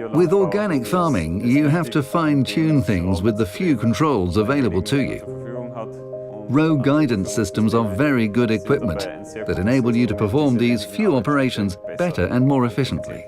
With organic farming, you have to fine-tune things with the few controls available to you. Row guidance systems are very good equipment that enable you to perform these few operations better and more efficiently.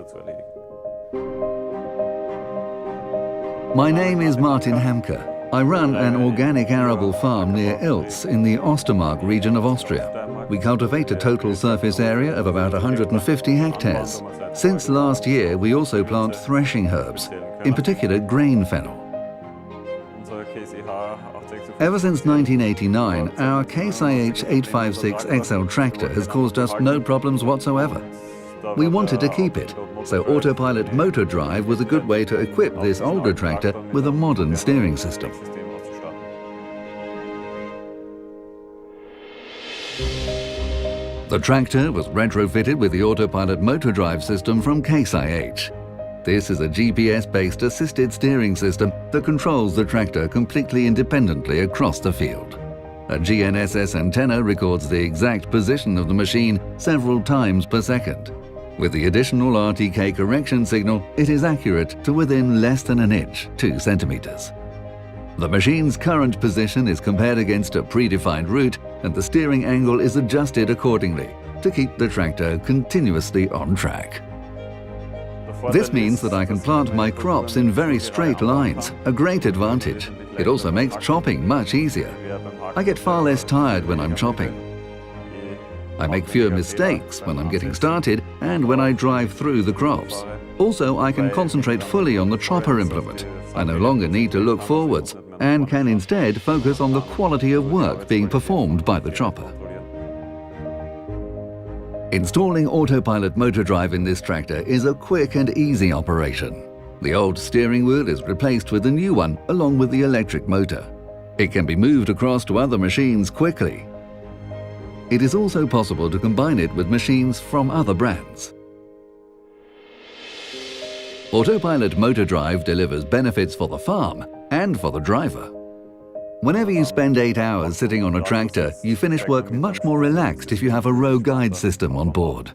My name is Martin Hamke. I run an organic arable farm near Ilz in the Ostermark region of Austria. We cultivate a total surface area of about 150 hectares. Since last year, we also plant threshing herbs, in particular grain fennel. Ever since 1989, our Case IH 856 XL tractor has caused us no problems whatsoever. We wanted to keep it, so Autopilot Motordrive was a good way to equip this older tractor with a modern steering system. The tractor was retrofitted with the Autopilot Motordrive system from Case IH. This is a GPS-based assisted steering system that controls the tractor completely independently across the field. A GNSS antenna records the exact position of the machine several times per second. With the additional RTK correction signal, it is accurate to within less than an inch, 2 centimeters. The machine's current position is compared against a predefined route, and the steering angle is adjusted accordingly to keep the tractor continuously on track. This means that I can plant my crops in very straight lines, a great advantage. It also makes chopping much easier. I get far less tired when I'm chopping. I make fewer mistakes when I'm getting started and when I drive through the crops. Also, I can concentrate fully on the chopper implement. I no longer need to look forwards and can instead focus on the quality of work being performed by the chopper. Installing Autopilot Motordrive in this tractor is a quick and easy operation. The old steering wheel is replaced with a new one along with the electric motor. It can be moved across to other machines quickly. It is also possible to combine it with machines from other brands. Autopilot Motordrive delivers benefits for the farm and for the driver. Whenever you spend 8 hours sitting on a tractor, you finish work much more relaxed if you have a row guide system on board.